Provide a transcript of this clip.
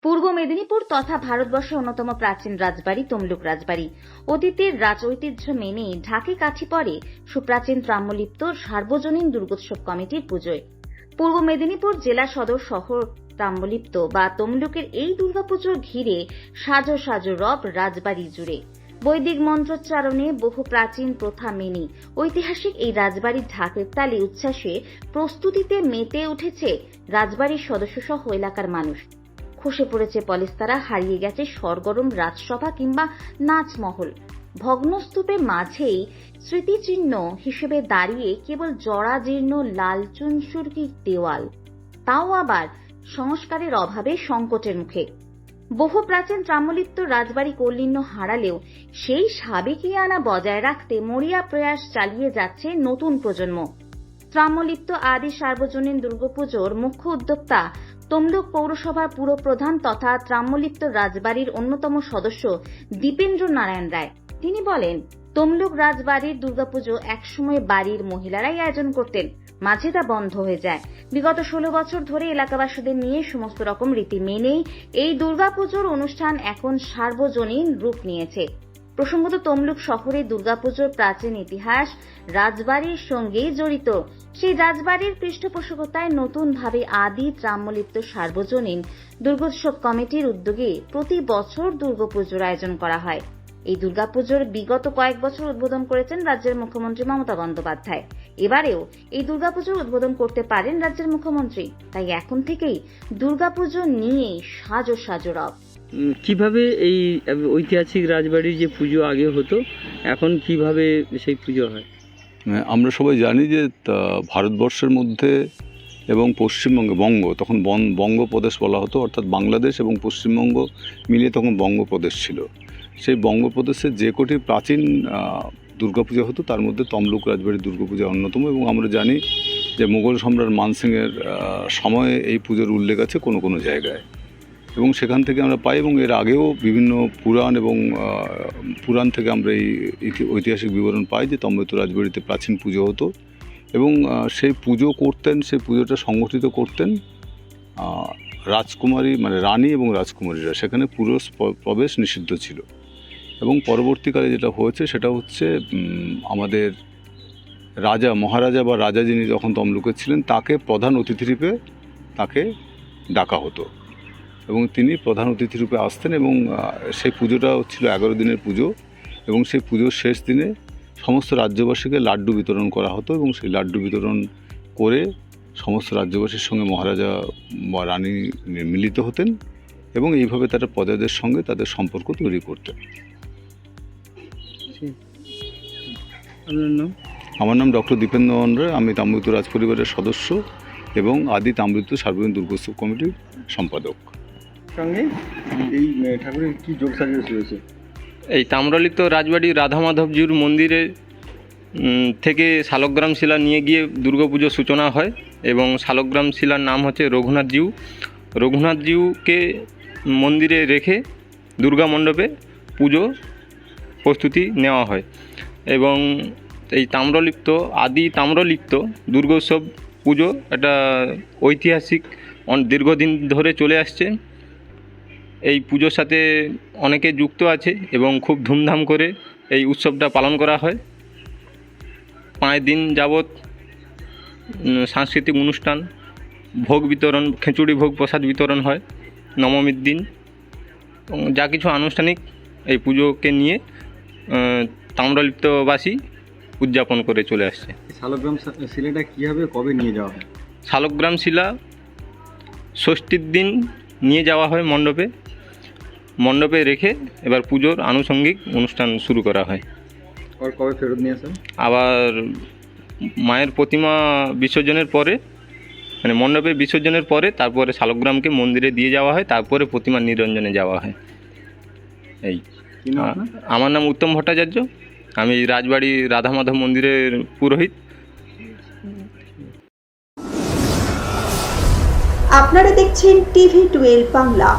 পূর্ব মেদিনীপুর তথা ভারতবর্ষের অন্যতম প্রাচীন রাজবাড়ি তমলুক রাজবাড়ি অতীতের রাজ ঐতিহ্য মেনে ঢাকে কাঠি পড়ে সুপ্রাচীন ত্রাম্যলিপ্ত সার্বজনীন দুর্গোৎসব কমিটির পুজোয়। পূর্ব মেদিনীপুর জেলা সদর শহর ত্রাম্যলিপ্ত বা তমলুকের এই দুর্গাপুজো ঘিরে সাজো সাজো রব রাজবাড়ি জুড়ে। বৈদিক মন্ত্রোচ্চারণে বহু প্রাচীন প্রথা মেনে ঐতিহাসিক এই রাজবাড়ির ঢাকের তালে উচ্ছ্বাসে প্রস্তুতিতে মেতে উঠেছে রাজবাড়ির সদস্য সহ এলাকার মানুষ। খসে পড়েছে পলেস্তারা, হারিয়ে গেছে সরগরম রাজসভা কিংবা নাচমহল। ভগ্নস্তূপের মাঝেই স্মৃতিচিহ্ন হিসেবে দাঁড়িয়ে কেবল জরাজীর্ণ লাল চুনসুরকির দেওয়াল, তাও আবার সংস্কারের অভাবে সংকটের মুখে। বহু প্রাচীন ত্রাম্যলিপ্ত রাজবাড়ি কৌলিন্য হারালেও সেই সাবেকিয়ানা বজায় রাখতে মরিয়া প্রয়াস চালিয়ে যাচ্ছে নতুন প্রজন্ম। ত্রাম্যলিপ্ত আদি সার্বজনীন দুর্গাপুজোর মুখ্য উদ্যোক্তা তমলুক পৌরসভার পুরপ্রধান তথা ত্রাম্যলিপ্ত রাজবাড়ির অন্যতম সদস্য দীপেন্দ্র নারায়ণ রায়। তিনি বলেন, তমলুক রাজবাড়ির দুর্গাপুজো একসময় বাড়ির মহিলারাই আয়োজন করতেন, মাঝে তা বন্ধ হয়ে যায়। বিগত 16 বছর ধরে এলাকাবাসীদের নিয়ে সমস্ত রকম রীতি মেনেই এই দুর্গাপুজোর অনুষ্ঠান এখন সার্বজনীন রূপ নিয়েছে। প্রসঙ্গত, তমলুক শহরে দুর্গাপুজোর প্রাচীন ইতিহাস রাজবাড়ির সঙ্গেই জড়িত। সেই রাজবাড়ির পৃষ্ঠপোষকতায় নতুনভাবে আদি ত্রাম্যলিপ্ত সার্বজনীন দুর্গোৎসব কমিটির উদ্যোগে প্রতি বছর দুর্গাপুজোর আয়োজন করা হয়। এই দুর্গাপুজোর বিগত কয়েক বছর উদ্বোধন করেছেন রাজ্যের মুখ্যমন্ত্রী মমতা বন্দ্যোপাধ্যায়। এবারেও এই দুর্গাপুজোর উদ্বোধন করতে পারেন রাজ্যের মুখ্যমন্ত্রী। তাই এখন থেকেই দুর্গাপুজো নিয়ে সাজো সাজো রব। কিভাবে এই ঐতিহাসিক রাজবাড়ির যে পুজো আগে হতো, এখন কিভাবে সেই পুজো হয়? আমরা সবাই জানি যে ভারতবর্ষের মধ্যে এবং পশ্চিমবঙ্গে তখন বঙ্গপ্রদেশ বলা হতো, অর্থাৎ বাংলাদেশ এবং পশ্চিমবঙ্গ মিলিয়ে তখন বঙ্গপ্রদেশ ছিল। সেই বঙ্গপ্রদেশের যে কটি প্রাচীন দুর্গাপূজা হতো তার মধ্যে তমলুক রাজবাড়ির দুর্গাপূজা অন্যতম। এবং আমরা জানি যে মুঘল সম্রাট মানসিংয়ের সময়ে এই পুজোর উল্লেখ আছে কোনো কোনো জায়গায়, এবং সেখান থেকে আমরা পাই। এবং এর আগেও বিভিন্ন পুরাণ থেকে আমরা এই ঐতিহাসিক বিবরণ পাই যে তমলুক রাজবাড়িতে প্রাচীন পুজো হতো, এবং সেই পুজো করতেন, সেই পুজোটা সংগঠিত করতেন রাজকুমারী মানে রানী এবং রাজকুমারীরা। সেখানে পুরুষ প্রবেশ নিষিদ্ধ ছিল। এবং পরবর্তীকালে যেটা হয়েছে সেটা হচ্ছে আমাদের মহারাজা বা রাজা যিনি যখন তমলুকে ছিলেন তাকে প্রধান অতিথিরূপে তাকে ডাকা হতো, এবং তিনি প্রধান অতিথিরূপে আসতেন। এবং সেই পুজোটা ছিল 11 দিনের পুজো, এবং সেই পুজোর শেষ দিনে সমস্ত রাজ্যবাসীকে লাড্ডু বিতরণ করা হতো, এবং সেই লাড্ডু বিতরণ করে সমস্ত রাজ্যবাসীর সঙ্গে মহারাজা বা রানী মিলিত হতেন, এবং এইভাবে তারা প্রজাদের সঙ্গে তাদের সম্পর্ক তৈরি করতেন। আমার নাম ডক্টর দীপেন্দ্র নারায়ণ রায়। আমি তাম্রলিপ্ত রাজপরিবারের সদস্য এবং আদি তাম্রলিপ্ত সার্বজনীন দুর্গোৎসব কমিটির সম্পাদক। সঙ্গে এই ঠাকুরের কি যোগ সাজস রয়েছে? এই তাম্রলিপ্ত রাজবাড়ির রাধা মাধবজির মন্দিরে থেকে শালগ্রাম শিলা নিয়ে গিয়ে দুর্গাপুজোর সূচনা হয়, এবং শালগ্রাম শিলার নাম হচ্ছে রঘুনাথজিউ। রঘুনাথজিউকে মন্দিরে রেখে দুর্গা মণ্ডপে পুজো প্রস্তুতি নেওয়া হয়। এবং এই আদি তাম্রলিপ্ত দুর্গোৎসব পুজো একটা ঐতিহাসিক দীর্ঘদিন ধরে চলে আসছে। এই পুজোর সাথে অনেকে যুক্ত আছে এবং খুব ধুমধাম করে এই উৎসবটা পালন করা হয়। 5 দিন যাবৎ সাংস্কৃতিক অনুষ্ঠান, ভোগ বিতরণ, খিচুড়ি ভোগ প্রসাদ বিতরণ হয় নবমীর দিন। যা কিছু আনুষ্ঠানিক এই পুজোকে নিয়ে তাম্রলিপ্তবাসী উদযাপন করে চলে আসছে। শালগ্রাম শিলাটা কীভাবে কবে নিয়ে যাওয়া হয়? শালগ্রাম শিলা ষষ্ঠীর দিন নিয়ে যাওয়া হয় মণ্ডপে রেখে এবার পুজোর আনুষঙ্গিক অনুষ্ঠান শুরু করা হয়। আর কবে ফেরত নিয়ে আসেন? আবার মায়ের প্রতিমা বিসর্জনের পরে, মানে মণ্ডপে বিসর্জনের পরে তারপরে শালগ্রামকে মন্দিরে দিয়ে যাওয়া হয়, তারপরে প্রতিমা নিরঞ্জনে যাওয়া হয়। এই আমার নাম উত্তম ভট্টাচার্য। আমি রাজবাড়ি রাধা মাধব মন্দিরের পুরোহিত। আপনারা দেখছেন TV12 বাংলা।